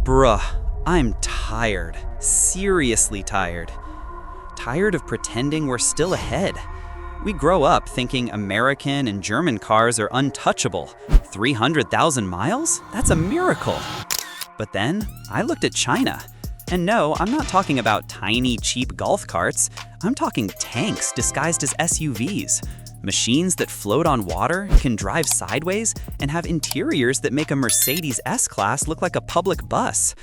Bruh, I'm tired. Seriously tired. Tired of pretending we're still ahead. We grow up thinking American and German cars are untouchable. 300,000 miles? That's a miracle. But then, I looked at China. And no, I'm not talking about tiny, cheap golf carts. I'm talking tanks disguised as SUVs. Machines that float on water, can drive sideways, and have interiors that make a Mercedes S-Class look like a public bus.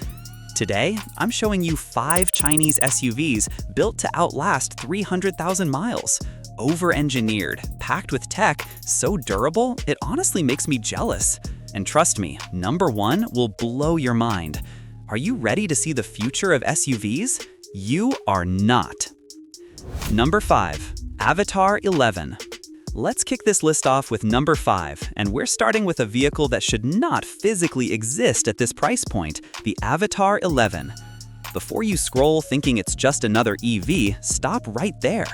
Today, I'm showing you 5 Chinese SUVs built to outlast 300,000 miles. Over-engineered, packed with tech, so durable, it honestly makes me jealous. And trust me, number 1 will blow your mind. Are you ready to see the future of SUVs? You are not. Number 5. Avatr 11. Let's kick this list off with number 5, and we're starting with a vehicle that should not physically exist at this price point, the Avatr 11. Before you scroll thinking it's just another EV, stop right there.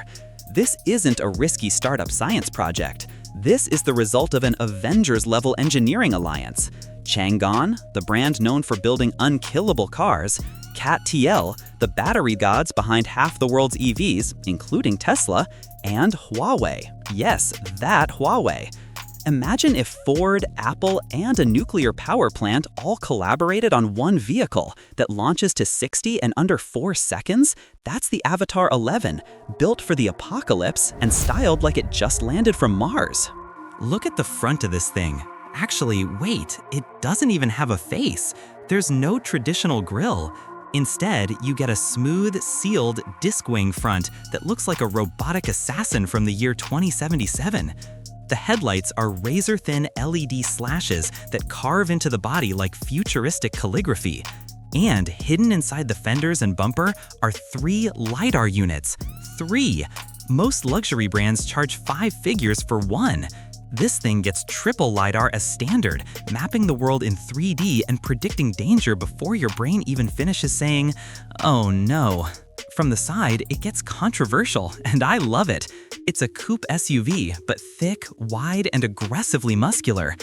This isn't a risky startup science project. This is the result of an Avengers-level engineering alliance. Changan, the brand known for building unkillable cars, CATL, the battery gods behind half the world's EVs, including Tesla, and Huawei. Yes, that Huawei. Imagine if Ford, Apple, and a nuclear power plant all collaborated on one vehicle that launches to 60 in under 4 seconds. That's the Avatr 11, built for the apocalypse and styled like it just landed from Mars. Look at the front of this thing. Actually, wait, it doesn't even have a face. There's no traditional grille. Instead, you get a smooth, sealed disc wing front that looks like a robotic assassin from the year 2077. The headlights are razor-thin LED slashes that carve into the body like futuristic calligraphy. And hidden inside the fenders and bumper are 3 LIDAR units. 3! Most luxury brands charge 5 figures for one. This thing gets triple LiDAR as standard, mapping the world in 3D and predicting danger before your brain even finishes saying, "Oh no." From the side, it gets controversial, and I love it. It's a coupe SUV, but thick, wide, and aggressively muscular.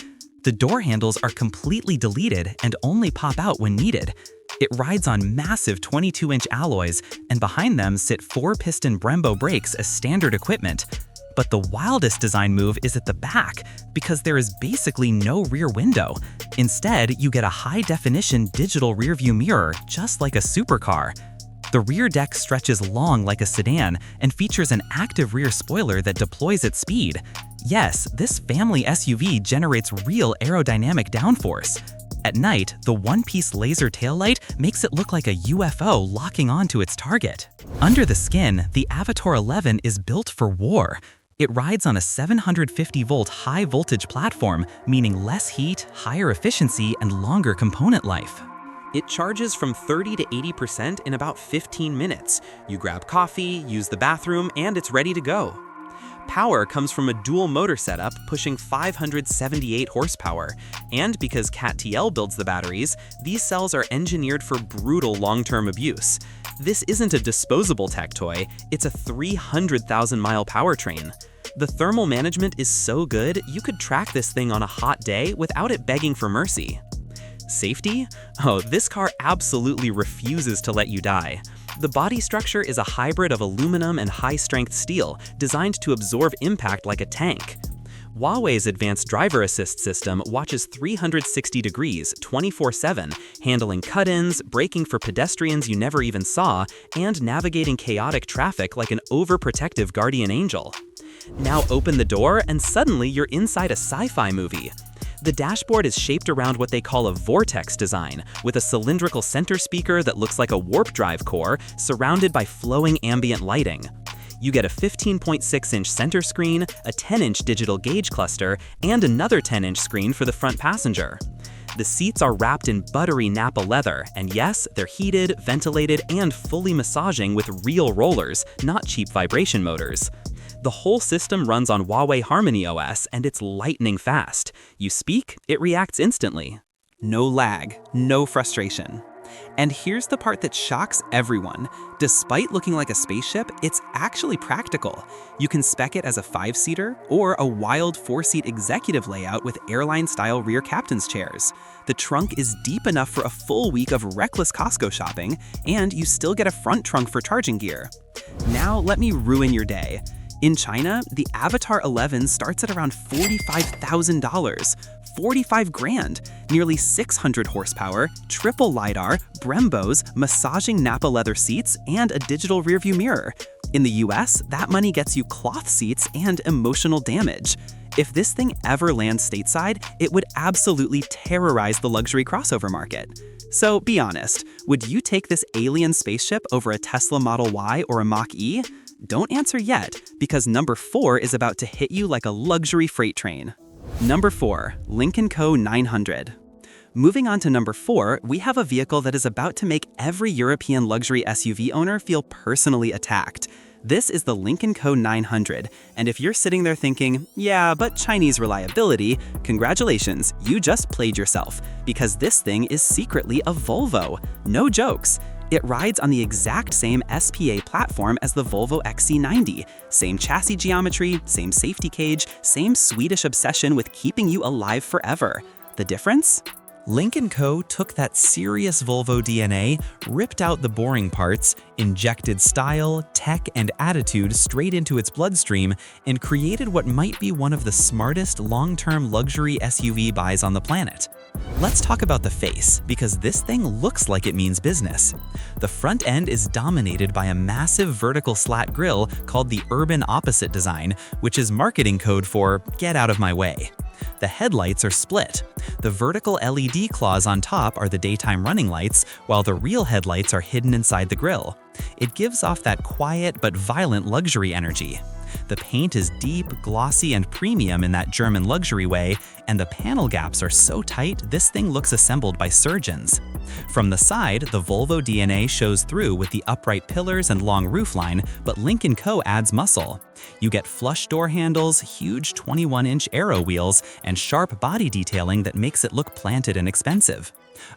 The door handles are completely deleted and only pop out when needed. It rides on massive 22-inch alloys, and behind them sit 4-piston Brembo brakes as standard equipment. But the wildest design move is at the back, because there is basically no rear window. Instead, you get a high-definition digital rearview mirror, just like a supercar. The rear deck stretches long like a sedan and features an active rear spoiler that deploys at speed. Yes, this family SUV generates real aerodynamic downforce. At night, the one-piece laser taillight makes it look like a UFO locking onto its target. Under the skin, the Avatr 11 is built for war. It rides on a 750-volt high-voltage platform, meaning less heat, higher efficiency, and longer component life. It charges from 30 to 80% in about 15 minutes. You grab coffee, use the bathroom, and it's ready to go. Power comes from a dual motor setup pushing 578 horsepower, and because CATL builds the batteries, these cells are engineered for brutal long-term abuse. This isn't a disposable tech toy, it's a 300,000-mile powertrain. The thermal management is so good, you could track this thing on a hot day without it begging for mercy. Safety? Oh, this car absolutely refuses to let you die. The body structure is a hybrid of aluminum and high-strength steel, designed to absorb impact like a tank. Huawei's advanced driver assist system watches 360 degrees, 24/7, handling cut-ins, braking for pedestrians you never even saw, and navigating chaotic traffic like an overprotective guardian angel. Now open the door and suddenly you're inside a sci-fi movie. The dashboard is shaped around what they call a vortex design, with a cylindrical center speaker that looks like a warp drive core surrounded by flowing ambient lighting. You get a 15.6-inch center screen, a 10-inch digital gauge cluster, and another 10-inch screen for the front passenger. The seats are wrapped in buttery Nappa leather, and yes, they're heated, ventilated, and fully massaging with real rollers, not cheap vibration motors. The whole system runs on Huawei Harmony OS, and it's lightning fast. You speak, it reacts instantly. No lag, no frustration. And here's the part that shocks everyone. Despite looking like a spaceship, it's actually practical. You can spec it as a 5-seater or a wild 4-seat executive layout with airline-style rear captain's chairs. The trunk is deep enough for a full week of reckless Costco shopping, and you still get a front trunk for charging gear. Now let me ruin your day. In China, the Avatr 11 starts at around $45,000. 45 grand, nearly 600 horsepower, triple LIDAR, Brembos, massaging Nappa leather seats, and a digital rearview mirror. In the US, that money gets you cloth seats and emotional damage. If this thing ever lands stateside, it would absolutely terrorize the luxury crossover market. So be honest, would you take this alien spaceship over a Tesla Model Y or a Mach-E? Don't answer yet, because number 4 is about to hit you like a luxury freight train. Number 4, Lynk Co 900. Moving on to number 4, we have a vehicle that is about to make every European luxury SUV owner feel personally attacked. This is the Lynk Co 900, and if you're sitting there thinking, yeah, but Chinese reliability, congratulations, you just played yourself, because this thing is secretly a Volvo. No jokes. It rides on the exact same SPA platform as the Volvo XC90. Same chassis geometry, same safety cage, same Swedish obsession with keeping you alive forever. The difference? Lynk & Co took that serious Volvo DNA, ripped out the boring parts, injected style, tech, and attitude straight into its bloodstream, and created what might be one of the smartest long-term luxury SUV buys on the planet. Let's talk about the face, because this thing looks like it means business. The front end is dominated by a massive vertical slat grille called the Urban Opposite design, which is marketing code for "get out of my way." The headlights are split. The vertical LED claws on top are the daytime running lights, while the real headlights are hidden inside the grille. It gives off that quiet but violent luxury energy. The paint is deep, glossy, and premium in that German luxury way, and the panel gaps are so tight this thing looks assembled by surgeons. From the side, the Volvo DNA shows through with the upright pillars and long roofline, but Lynk & Co adds muscle. You get flush door handles, huge 21-inch aero wheels, and sharp body detailing that makes it look planted and expensive.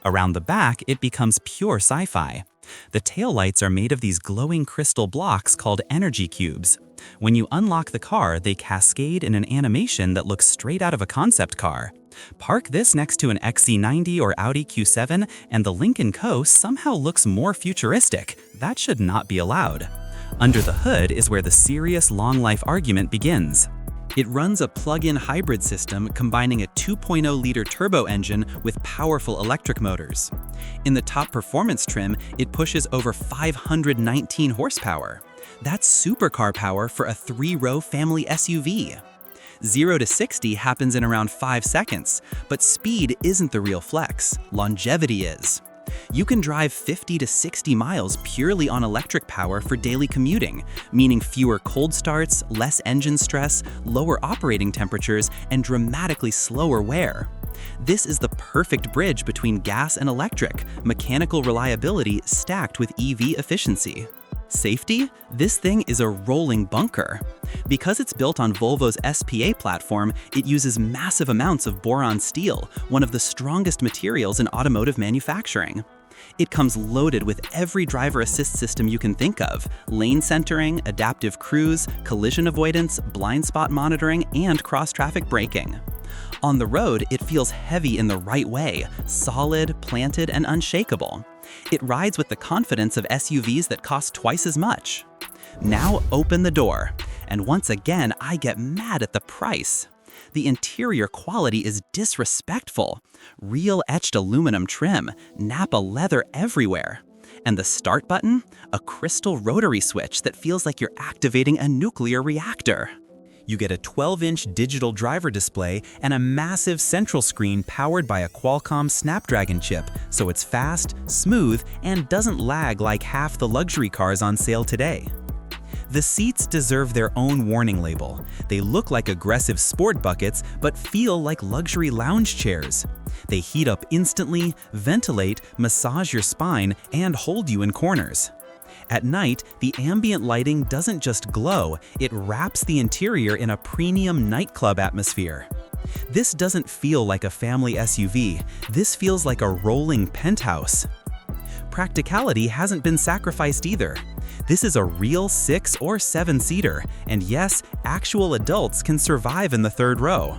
Around the back, it becomes pure sci-fi. The taillights are made of these glowing crystal blocks called energy cubes. When you unlock the car, they cascade in an animation that looks straight out of a concept car. Park this next to an XC90 or Audi Q7, and the Lynk & Co somehow looks more futuristic. That should not be allowed. Under the hood is where the serious long-life argument begins. It runs a plug-in hybrid system combining a 2.0-liter turbo engine with powerful electric motors. In the top performance trim, it pushes over 519 horsepower. That's supercar power for a 3-row family SUV. 0 to 60 happens in around 5 seconds, but speed isn't the real flex, longevity is. You can drive 50 to 60 miles purely on electric power for daily commuting, meaning fewer cold starts, less engine stress, lower operating temperatures, and dramatically slower wear. This is the perfect bridge between gas and electric, mechanical reliability stacked with EV efficiency. Safety? This thing is a rolling bunker. Because it's built on Volvo's SPA platform, it uses massive amounts of boron steel, one of the strongest materials in automotive manufacturing. It comes loaded with every driver assist system you can think of: lane centering, adaptive cruise, collision avoidance, blind spot monitoring, and cross-traffic braking. On the road, it feels heavy in the right way, solid, planted, and unshakable. It rides with the confidence of SUVs that cost twice as much. Now open the door, and once again, I get mad at the price. The interior quality is disrespectful. Real etched aluminum trim, Nappa leather everywhere. And the start button? A crystal rotary switch that feels like you're activating a nuclear reactor. You get a 12-inch digital driver display and a massive central screen powered by a Qualcomm Snapdragon chip, so it's fast, smooth, and doesn't lag like half the luxury cars on sale today. The seats deserve their own warning label. They look like aggressive sport buckets, but feel like luxury lounge chairs. They heat up instantly, ventilate, massage your spine, and hold you in corners. At night, the ambient lighting doesn't just glow, it wraps the interior in a premium nightclub atmosphere. This doesn't feel like a family SUV, this feels like a rolling penthouse. Practicality hasn't been sacrificed either. This is a real 6 or 7-seater, and yes, actual adults can survive in the third row.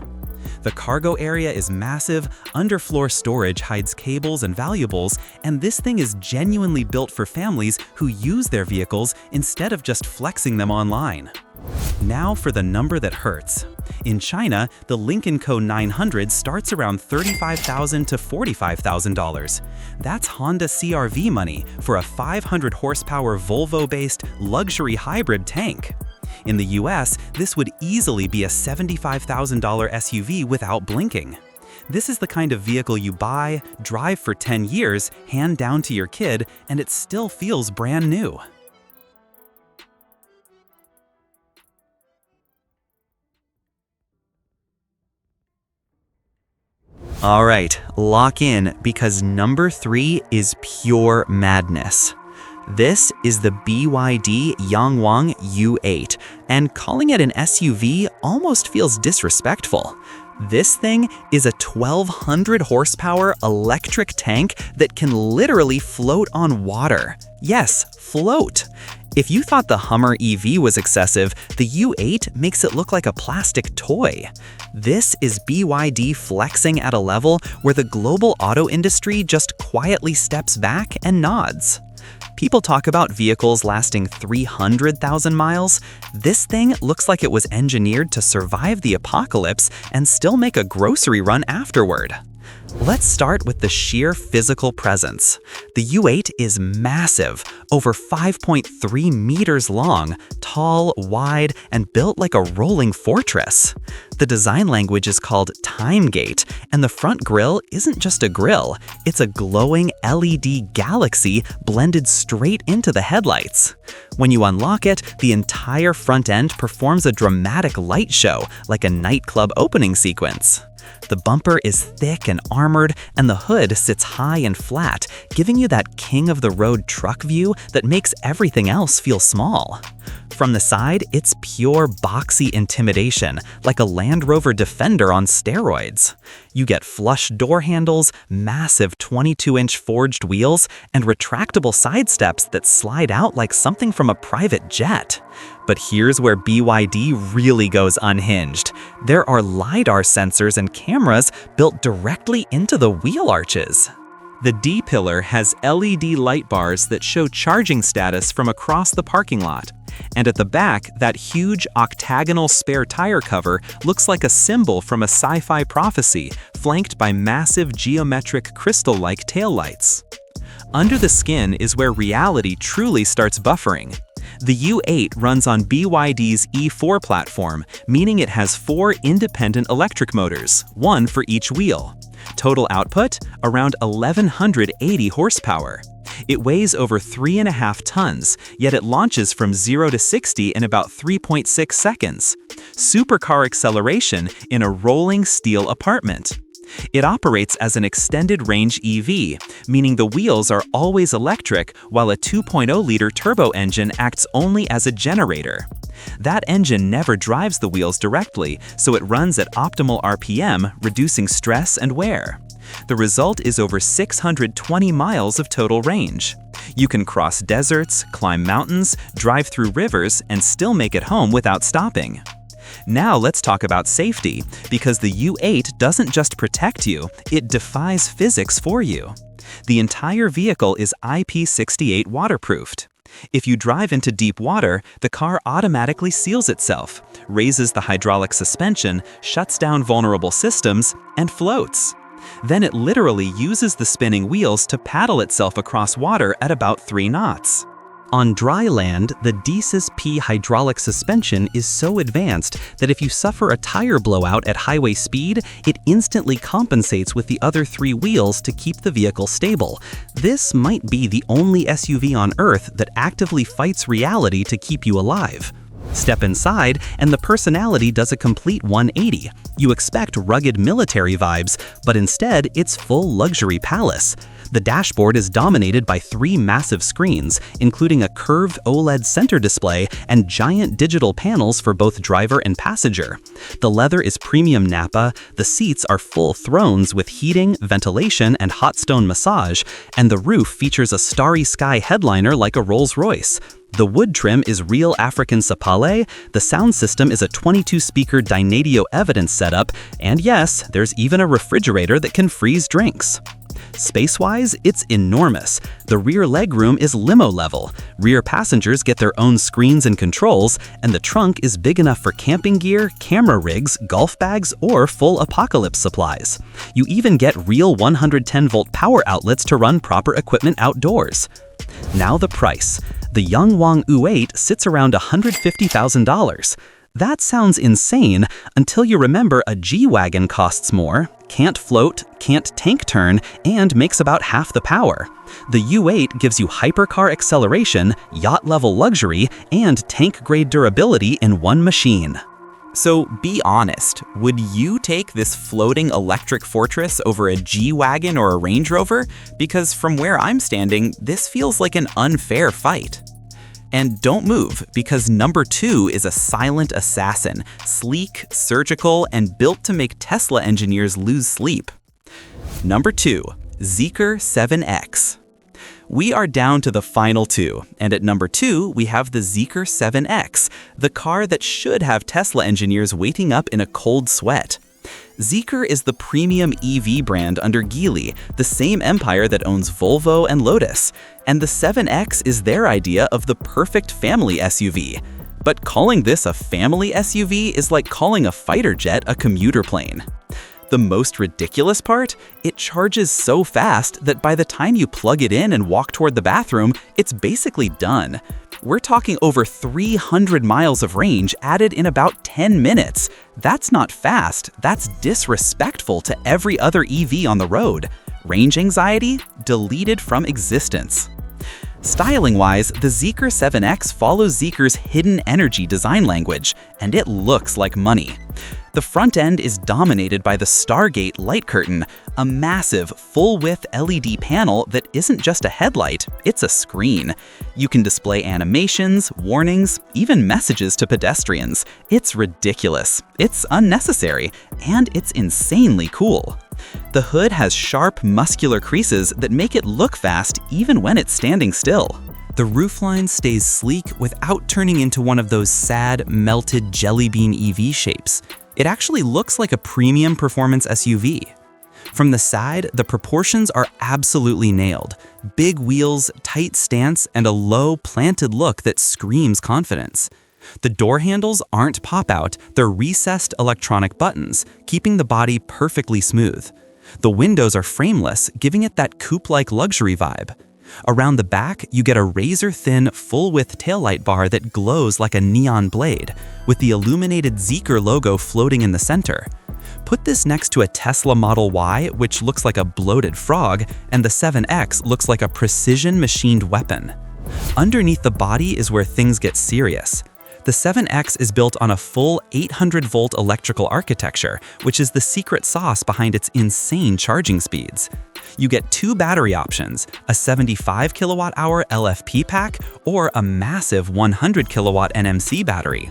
The cargo area is massive, underfloor storage hides cables and valuables, and this thing is genuinely built for families who use their vehicles instead of just flexing them online. Now for the number that hurts. In China, the Lynk Co 900 starts around $35,000 to $45,000. That's Honda CR-V money for a 500 horsepower Volvo-based luxury hybrid tank. In the US, this would easily be a $75,000 SUV without blinking. This is the kind of vehicle you buy, drive for 10 years, hand down to your kid, and it still feels brand new. All right, lock in because number 3 is pure madness. This is the BYD Yangwang U8, and calling it an SUV almost feels disrespectful. This thing is a 1,200 horsepower electric tank that can literally float on water. Yes, float. If you thought the Hummer EV was excessive, the U8 makes it look like a plastic toy. This is BYD flexing at a level where the global auto industry just quietly steps back and nods. People talk about vehicles lasting 300,000 miles. This thing looks like it was engineered to survive the apocalypse and still make a grocery run afterward. Let's start with the sheer physical presence. The U8 is massive, over 5.3 meters long, tall, wide, and built like a rolling fortress. The design language is called Timegate, and the front grille isn't just a grille, it's a glowing LED galaxy blended straight into the headlights. When you unlock it, the entire front end performs a dramatic light show, like a nightclub opening sequence. The bumper is thick and armored, and the hood sits high and flat, giving you that king-of-the-road truck view that makes everything else feel small. From the side, it's pure boxy intimidation, like a Land Rover Defender on steroids. You get flush door handles, massive 22-inch forged wheels, and retractable side steps that slide out like something from a private jet. But here's where BYD really goes unhinged. There are LIDAR sensors and cameras built directly into the wheel arches. The D-pillar has LED light bars that show charging status from across the parking lot. And at the back, that huge octagonal spare tire cover looks like a symbol from a sci-fi prophecy, flanked by massive geometric crystal-like taillights. Under the skin is where reality truly starts buffering. The U8 runs on BYD's E4 platform, meaning it has 4 independent electric motors, one for each wheel. Total output, around 1,180 horsepower. It weighs over 3.5 tons, yet it launches from 0 to 60 in about 3.6 seconds. Supercar acceleration in a rolling steel apartment. It operates as an extended-range EV, meaning the wheels are always electric while a 2.0-liter turbo engine acts only as a generator. That engine never drives the wheels directly, so it runs at optimal RPM, reducing stress and wear. The result is over 620 miles of total range. You can cross deserts, climb mountains, drive through rivers, and still make it home without stopping. Now let's talk about safety, because the U8 doesn't just protect you, it defies physics for you. The entire vehicle is IP68 waterproofed. If you drive into deep water, the car automatically seals itself, raises the hydraulic suspension, shuts down vulnerable systems, and floats. Then it literally uses the spinning wheels to paddle itself across water at about 3 knots. On dry land, the DCS-P hydraulic suspension is so advanced that if you suffer a tire blowout at highway speed, it instantly compensates with the other 3 wheels to keep the vehicle stable. This might be the only SUV on Earth that actively fights reality to keep you alive. Step inside, and the personality does a complete 180. You expect rugged military vibes, but instead, it's full luxury palace. The dashboard is dominated by 3 massive screens, including a curved OLED center display and giant digital panels for both driver and passenger. The leather is premium Nappa, the seats are full thrones with heating, ventilation, and hot stone massage, and the roof features a starry sky headliner like a Rolls-Royce. The wood trim is real African sapale, the sound system is a 22-speaker Dynadio evidence setup, and yes, there's even a refrigerator that can freeze drinks. Space-wise, it's enormous. The rear legroom is limo level. Rear passengers get their own screens and controls, and the trunk is big enough for camping gear, camera rigs, golf bags, or full apocalypse supplies. You even get real 110-volt power outlets to run proper equipment outdoors. Now the price. The Yangwang U8 sits around $150,000. That sounds insane until you remember a G-Wagon costs more, can't float, can't tank turn, and makes about half the power. The U8 gives you hypercar acceleration, yacht-level luxury, and tank-grade durability in one machine. So be honest, would you take this floating electric fortress over a G-Wagon or a Range Rover? Because from where I'm standing, this feels like an unfair fight. And don't move, because number 2 is a silent assassin, sleek, surgical, and built to make Tesla engineers lose sleep. Number 2, Zeekr 7X. We are down to the final 2, and at number 2, we have the Zeekr 7X, the car that should have Tesla engineers waiting up in a cold sweat. Zeekr is the premium EV brand under Geely, the same empire that owns Volvo and Lotus, and the 7X is their idea of the perfect family SUV. But calling this a family SUV is like calling a fighter jet a commuter plane. The most ridiculous part? It charges so fast that by the time you plug it in and walk toward the bathroom, it's basically done. We're talking over 300 miles of range added in about 10 minutes. That's not fast, that's disrespectful to every other EV on the road. Range anxiety? Deleted from existence. Styling-wise, the Zeekr 7X follows Zeekr's hidden energy design language, and it looks like money. The front end is dominated by the Stargate light curtain, a massive, full-width LED panel that isn't just a headlight, it's a screen. You can display animations, warnings, even messages to pedestrians. It's ridiculous, it's unnecessary, and it's insanely cool. The hood has sharp, muscular creases that make it look fast even when it's standing still. The roofline stays sleek without turning into one of those sad, melted jelly bean EV shapes. It actually looks like a premium performance SUV. From the side, the proportions are absolutely nailed. Big wheels, tight stance, and a low, planted look that screams confidence. The door handles aren't pop-out, they're recessed electronic buttons, keeping the body perfectly smooth. The windows are frameless, giving it that coupe-like luxury vibe. Around the back, you get a razor-thin, full-width taillight bar that glows like a neon blade, with the illuminated Zeekr logo floating in the center. Put this next to a Tesla Model Y, which looks like a bloated frog, and the 7X looks like a precision-machined weapon. Underneath the body is where things get serious. The 7X is built on a full 800-volt electrical architecture, which is the secret sauce behind its insane charging speeds. You get 2 battery options, a 75 kilowatt-hour LFP pack or a massive 100 kilowatt NMC battery.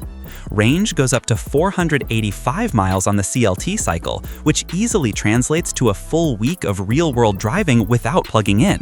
Range goes up to 485 miles on the CLT cycle, which easily translates to a full week of real-world driving without plugging in.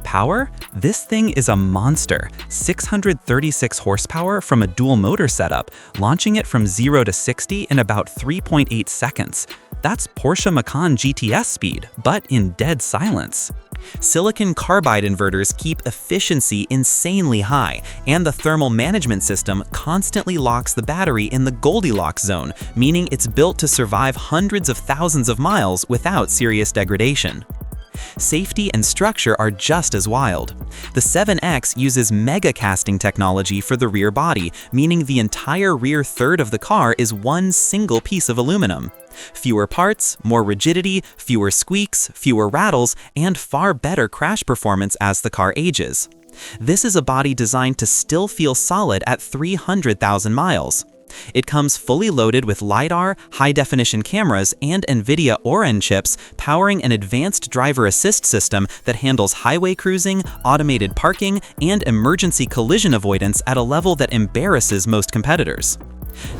Power? This thing is a monster, 636 horsepower from a dual motor setup, launching it from 0 to 60 in about 3.8 seconds. That's Porsche Macan GTS speed, but in dead silence. Silicon carbide inverters keep efficiency insanely high, and the thermal management system constantly locks the battery in the Goldilocks zone, meaning it's built to survive hundreds of thousands of miles without serious degradation. Safety and structure are just as wild. The 7X uses mega casting technology for the rear body, meaning the entire rear third of the car is one single piece of aluminum. Fewer parts, more rigidity, fewer squeaks, fewer rattles, and far better crash performance as the car ages. This is a body designed to still feel solid at 300,000 miles. It comes fully loaded with LIDAR, high-definition cameras, and NVIDIA Orin chips, powering an advanced driver assist system that handles highway cruising, automated parking, and emergency collision avoidance at a level that embarrasses most competitors.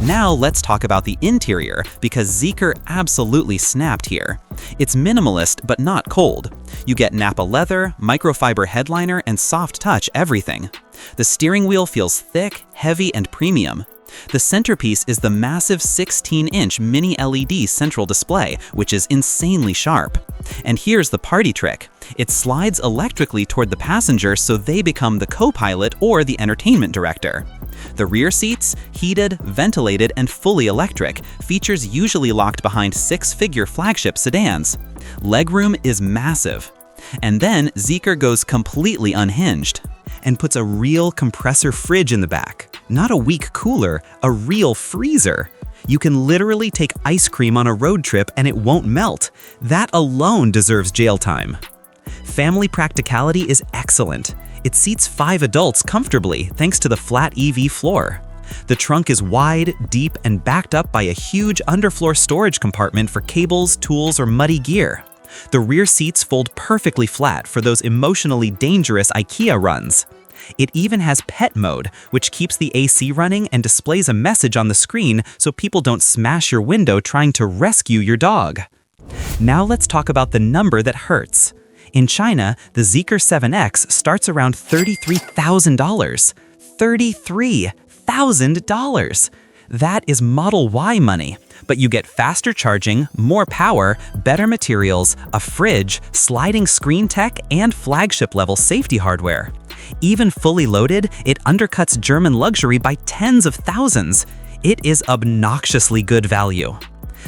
Now let's talk about the interior, because Zeekr absolutely snapped here. It's minimalist but not cold. You get Nappa leather, microfiber headliner, and soft touch everything. The steering wheel feels thick, heavy, and premium. The centerpiece is the massive 16-inch mini LED central display, which is insanely sharp. And here's the party trick. It slides electrically toward the passenger so they become the co-pilot or the entertainment director. The rear seats, heated, ventilated, and fully electric, features usually locked behind six-figure flagship sedans. Legroom is massive. And then Zeekr goes completely unhinged and puts a real compressor fridge in the back. Not a weak cooler, a real freezer. You can literally take ice cream on a road trip and it won't melt. That alone deserves jail time. Family practicality is excellent. It seats 5 adults comfortably thanks to the flat EV floor. The trunk is wide, deep, and backed up by a huge underfloor storage compartment for cables, tools, or muddy gear. The rear seats fold perfectly flat for those emotionally dangerous IKEA runs. It even has pet mode, which keeps the AC running and displays a message on the screen so people don't smash your window trying to rescue your dog. Now let's talk about the number that hurts. In China, the Zeekr 7X starts around $33,000. $33,000! That is Model Y money, but you get faster charging, more power, better materials, a fridge, sliding screen tech, and flagship-level safety hardware. Even fully loaded, it undercuts German luxury by tens of thousands. It is obnoxiously good value.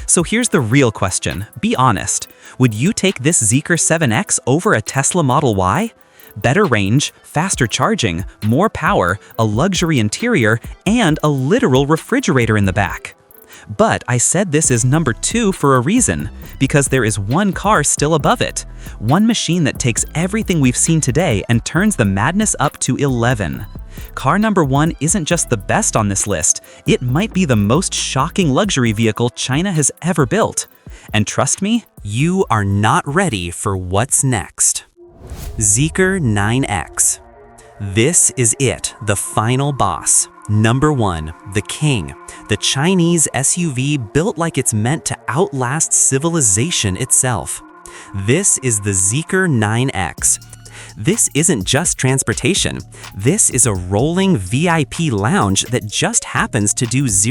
So here's the real question. Be honest. Would you take this Zeekr 7X over a Tesla Model Y? Better range, faster charging, more power, a luxury interior, and a literal refrigerator in the back. But I said this is number 2 for a reason, because there is one car still above it. One machine that takes everything we've seen today and turns the madness up to 11. Car number 1 isn't just the best on this list, it might be the most shocking luxury vehicle China has ever built. And trust me, you are not ready for what's next. Zeekr 9X. This is it, the final boss. Number 1, the king. The Chinese SUV built like it's meant to outlast civilization itself. This is the Zeekr 9X. This isn't just transportation. This is a rolling VIP lounge that just happens to do zero